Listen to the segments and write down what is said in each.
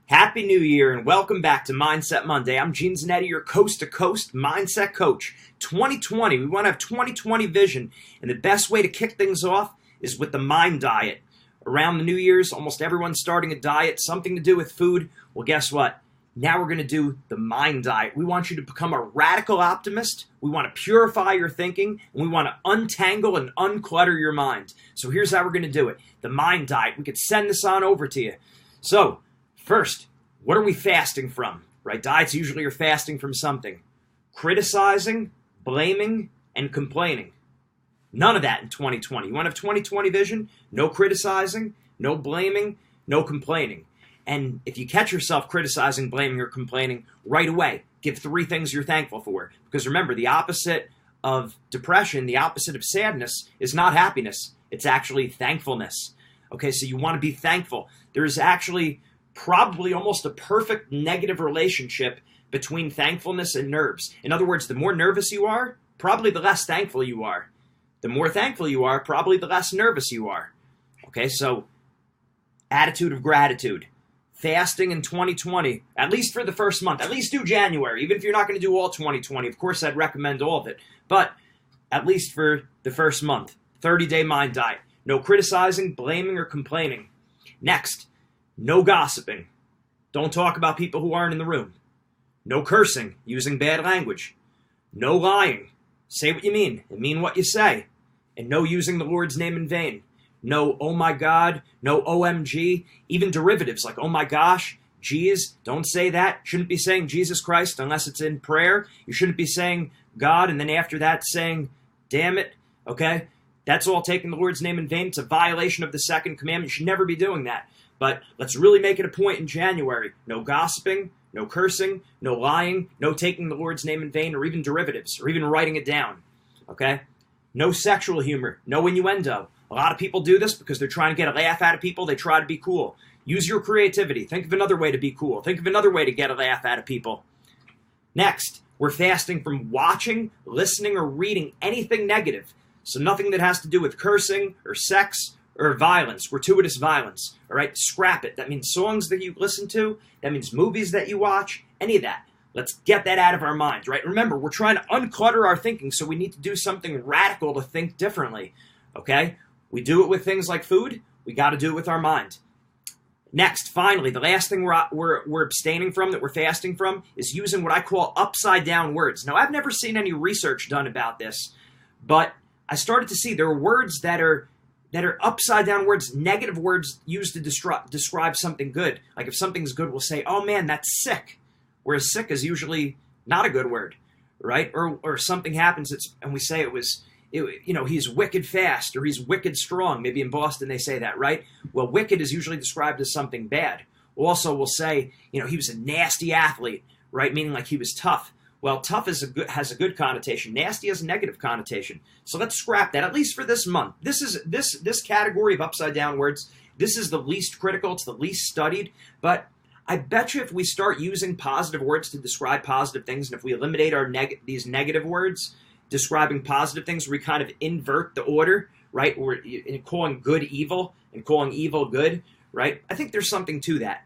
Happy New Year and welcome back to Mindset Monday. I'm Gene Zanetti, your coast-to-coast mindset coach. 2020, we want to have 2020 vision, and the best way to kick things off is with the Mind Diet. Around the New Year's, almost everyone's starting a diet, something to do with food. Well, guess what? Now we're going to do the Mind Diet. We want you to become a radical optimist. We want to purify your thinking, and we want to untangle and unclutter your mind. So here's how we're going to do it. The Mind Diet. We could send this on over to you. So, first, what are we fasting from? Right? Diets usually are fasting from something. Criticizing, blaming, and complaining. None of that in 2020. You want to have 2020 vision? No criticizing, no blaming, no complaining. And if you catch yourself criticizing, blaming, or complaining, right away, give 3 things you're thankful for. Because remember, the opposite of depression, the opposite of sadness, is not happiness. It's actually thankfulness. Okay, so you want to be thankful. There is actually probably almost a perfect negative relationship between thankfulness and nerves. In other words, the more nervous you are, probably the less thankful you are. The more thankful you are, probably the less nervous you are. Okay, so attitude of gratitude. Fasting in 2020, at least for the first month, at least do January, even if you're not going to do all 2020. Of course, I'd recommend all of it, but at least for the first month, 30-day Mind Diet. No criticizing, blaming, or complaining. Next, no gossiping. Don't talk about people who aren't in the room. No cursing, using bad language. No lying. Say what you mean and mean what you say. And no using the Lord's name in vain. No oh my God, no OMG, even derivatives like oh my gosh, geez, don't say that. Shouldn't be saying Jesus Christ unless it's in prayer. You shouldn't be saying God and then after that saying damn it, okay? That's all taking the Lord's name in vain. It's a violation of the second commandment. You should never be doing that. But let's really make it a point in January. No gossiping, no cursing, no lying, no taking the Lord's name in vain, or even derivatives, or even writing it down. Okay? No sexual humor, no innuendo. A lot of people do this because they're trying to get a laugh out of people. They try to be cool. Use your creativity. Think of another way to be cool. Think of another way to get a laugh out of people. Next, we're fasting from watching, listening, or reading anything negative. So nothing that has to do with cursing or sex or violence, gratuitous violence. All right, scrap it. That means songs that you listen to. That means movies that you watch. Any of that. Let's get that out of our minds, right? Remember, we're trying to unclutter our thinking, so we need to do something radical to think differently. Okay? We do it with things like food. We got to do it with our mind. Next, finally, the last thing we're abstaining from, that we're fasting from, is using what I call upside down words. Now, I've never seen any research done about this, but I started to see there are words that are upside down words, negative words used to describe something good. Like if something's good, we'll say, oh man, that's sick. Whereas sick is usually not a good word, right? Or something happens and we say he's wicked fast or he's wicked strong. Maybe in Boston they say that, right? Well, wicked is usually described as something bad. Also, we'll say, he was a nasty athlete, right? Meaning like he was tough. Well, tough has a good connotation. Nasty has a negative connotation. So let's scrap that, at least for this month. This category of upside down words, this is the least critical. It's the least studied. But I bet you if we start using positive words to describe positive things, and if we eliminate these negative words describing positive things, we kind of invert the order, right? We're calling good evil and calling evil good, right? I think there's something to that.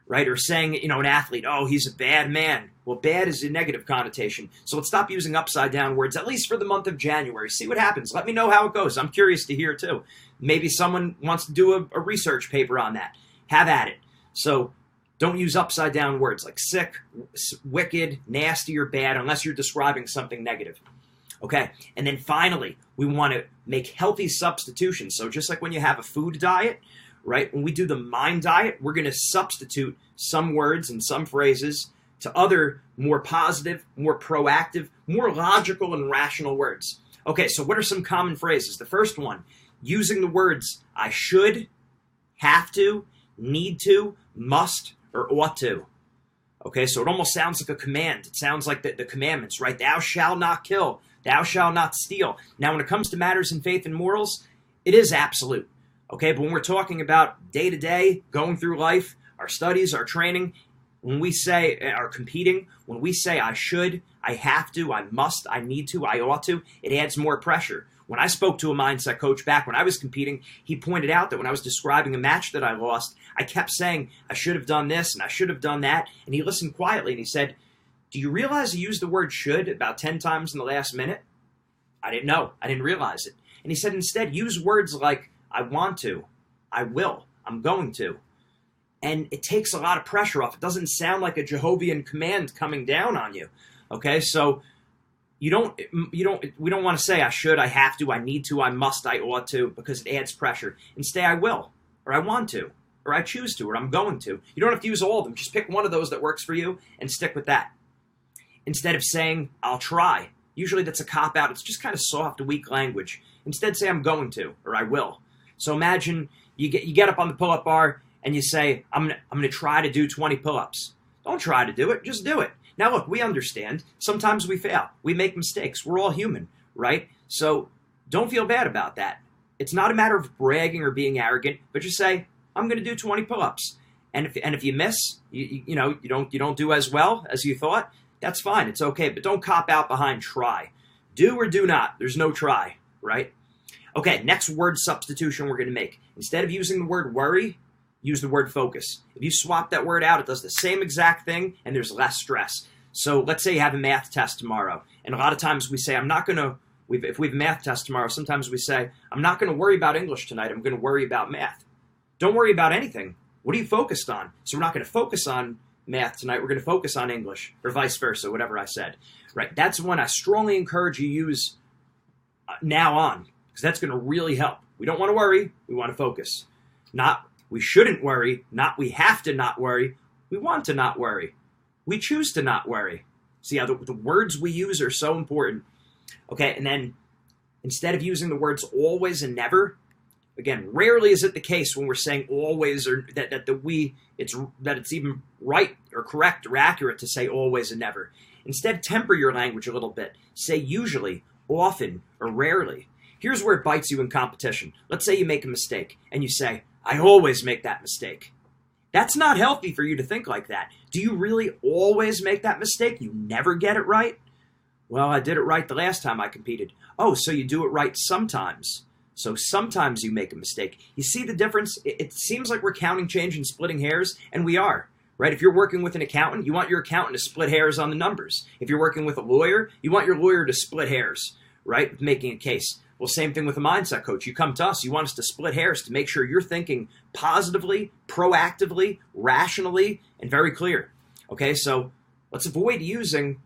Right? Or saying, an athlete, oh, he's a bad man. Well, bad is a negative connotation. So let's stop using upside down words, at least for the month of January. See what happens. Let me know how it goes. I'm curious to hear too. Maybe someone wants to do a research paper on that. Have at it. So don't use upside down words like sick, wicked, nasty, or bad unless you're describing something negative. Okay, and then finally, we want to make healthy substitutions. So just like when you have a food diet, right? When we do the Mind Diet, we're going to substitute some words and some phrases to other more positive, more proactive, more logical and rational words. Okay, so what are some common phrases? The first one, using the words I should, have to, need to, must, or ought to. Okay, so it almost sounds like a command. It sounds like the commandments, right? Thou shalt not kill. Thou shalt not steal. Now, when it comes to matters in faith and morals, it is absolute. Okay, but when we're talking about day-to-day, going through life, our studies, our training, when we say, our competing, when we say I should, I have to, I must, I need to, I ought to, it adds more pressure. When I spoke to a mindset coach back when I was competing, he pointed out that when I was describing a match that I lost, I kept saying, I should have done this and I should have done that. And he listened quietly and he said, do you realize you used the word should about 10 times in the last minute? I didn't know. I didn't realize it. And he said, instead, use words like, I want to, I will, I'm going to. And it takes a lot of pressure off. It doesn't sound like a Jehovian command coming down on you. Okay, so we don't want to say I should, I have to, I need to, I must, I ought to, because it adds pressure. Instead, I will, or I want to, or I choose to, or I'm going to. You don't have to use all of them. Just pick one of those that works for you and stick with that. Instead of saying, I'll try. Usually that's a cop-out. It's just kind of soft, weak language. Instead, say I'm going to, or I will. So imagine you get up on the pull-up bar and you say, I'm going to try to do 20 pull-ups. Don't try to do it. Just do it. Now, look, we understand. Sometimes we fail. We make mistakes. We're all human, right? So don't feel bad about that. It's not a matter of bragging or being arrogant, but just say, I'm going to do 20 pull-ups. And if you miss, you don't do as well as you thought, that's fine. It's okay. But don't cop out behind try. Do or do not. There's no try, right? Okay, next word substitution we're going to make. Instead of using the word worry, use the word focus. If you swap that word out, it does the same exact thing, and there's less stress. So let's say you have a math test tomorrow, and a lot of times we say, if we have a math test tomorrow, sometimes we say, I'm not going to worry about English tonight, I'm going to worry about math. Don't worry about anything. What are you focused on? So we're not going to focus on math tonight, we're going to focus on English, or vice versa, whatever I said. Right? That's one I strongly encourage you use now on, because that's going to really help. We don't want to worry, we want to focus. Not we shouldn't worry, not we have to not worry, we want to not worry. We choose to not worry. See how the words we use are so important. Okay, and then instead of using the words always and never, again, rarely is it the case when we're saying always or that it's even right or correct or accurate to say always and never. Instead, temper your language a little bit. Say usually, often, or rarely. Here's where it bites you in competition. Let's say you make a mistake and you say, I always make that mistake. That's not healthy for you to think like that. Do you really always make that mistake? You never get it right? Well, I did it right the last time I competed. Oh, so you do it right sometimes. So sometimes you make a mistake. You see the difference? It seems like we're counting change and splitting hairs, and we are, right? If you're working with an accountant, you want your accountant to split hairs on the numbers. If you're working with a lawyer, you want your lawyer to split hairs, right? Making a case. Well, same thing with a mindset coach. You come to us, you want us to split hairs to make sure you're thinking positively, proactively, rationally, and very clear. Okay, so let's avoid using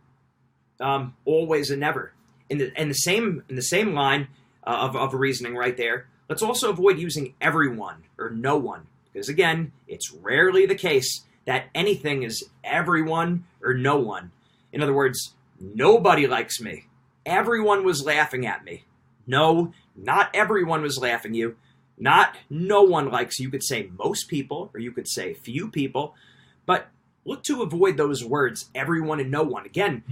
always and never. In the same line of reasoning right there, let's also avoid using everyone or no one. Because again, it's rarely the case that anything is everyone or no one. In other words, nobody likes me. Everyone was laughing at me. No, not everyone was laughing at you. Not no one likes you. You could say most people, or you could say few people. But look to avoid those words, everyone and no one. Again,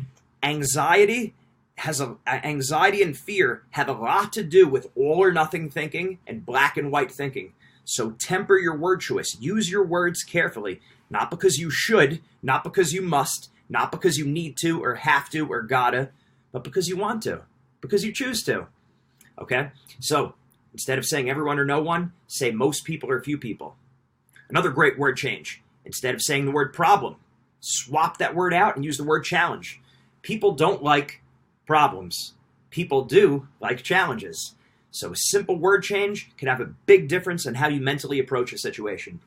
anxiety and fear have a lot to do with all or nothing thinking and black and white thinking. So temper your word choice. Use your words carefully. Not because you should, not because you must, not because you need to or have to or gotta, but because you want to, because you choose to. Okay? So instead of saying everyone or no one, say most people or few people. Another great word change. Instead of saying the word problem, swap that word out and use the word challenge. People don't like problems. People do like challenges. So a simple word change can have a big difference in how you mentally approach a situation.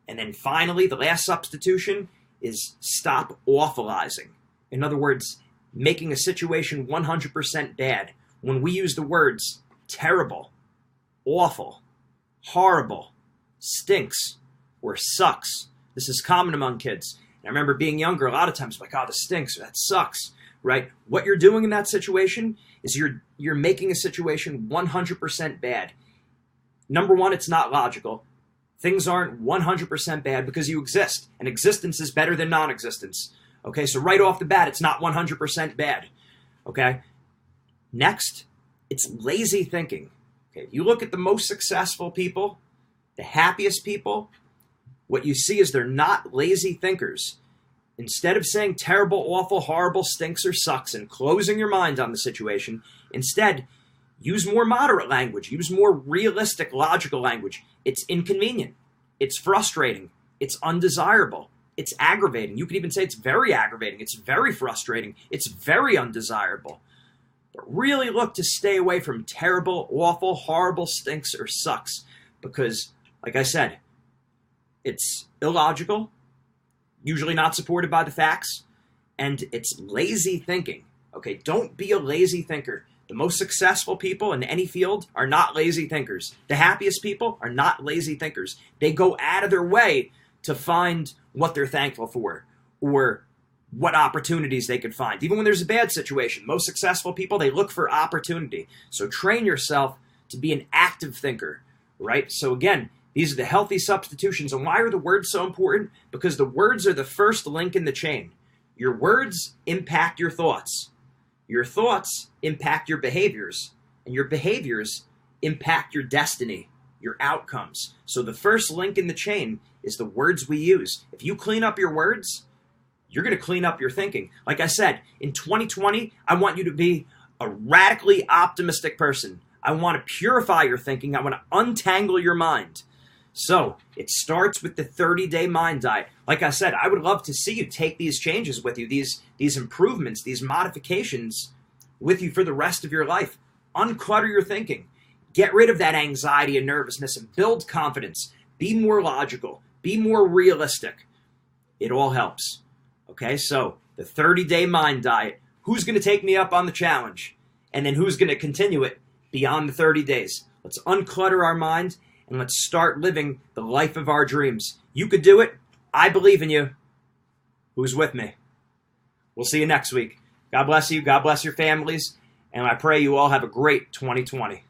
And then finally, the last substitution is stop awfulizing. In other words, making a situation 100% bad. When we use the words terrible, awful, horrible, stinks, or sucks, this is common among kids. And I remember being younger, a lot of times like, oh, this stinks, or that sucks, right? What you're doing in that situation is you're making a situation 100% bad. Number one, it's not logical. Things aren't 100% bad because you exist, and existence is better than non-existence. Okay, so right off the bat, it's not 100% bad. Okay? Next, it's lazy thinking. Okay, you look at the most successful people, the happiest people, what you see is they're not lazy thinkers. Instead of saying terrible, awful, horrible, stinks, or sucks and closing your mind on the situation, instead, Use more moderate language. Use more realistic, logical language. It's inconvenient. It's frustrating. It's undesirable. It's aggravating. You could even say it's very aggravating. It's very frustrating. It's very undesirable. But really look to stay away from terrible, awful, horrible, stinks, or sucks. Because, like I said, it's illogical, usually not supported by the facts, and it's lazy thinking. Okay, don't be a lazy thinker. The most successful people in any field are not lazy thinkers. The happiest people are not lazy thinkers. They go out of their way to find what they're thankful for or what opportunities they could find. Even when there's a bad situation, most successful people, they look for opportunity. So train yourself to be an active thinker, right? So again, these are the healthy substitutions. And why are the words so important? Because the words are the first link in the chain. Your words impact your thoughts. Your thoughts impact your behaviors, and your behaviors impact your destiny, your outcomes. So the first link in the chain is the words we use. If you clean up your words, you're going to clean up your thinking. Like I said, in 2020, I want you to be a radically optimistic person. I want to purify your thinking. I want to untangle your mind. So it starts with the 30-day mind diet. Like I said, I would love to see you take these changes with you, these improvements, these modifications with you for the rest of your life. Unclutter your thinking. Get rid of that anxiety and nervousness and build confidence. Be more logical. Be more realistic. It all helps. Okay, so the 30-day mind diet. Who's going to take me up on the challenge? And then who's going to continue it beyond the 30 days? Let's unclutter our mind and let's start living the life of our dreams. You could do it. I believe in you. Who's with me? We'll see you next week. God bless you. God bless your families. And I pray you all have a great 2020.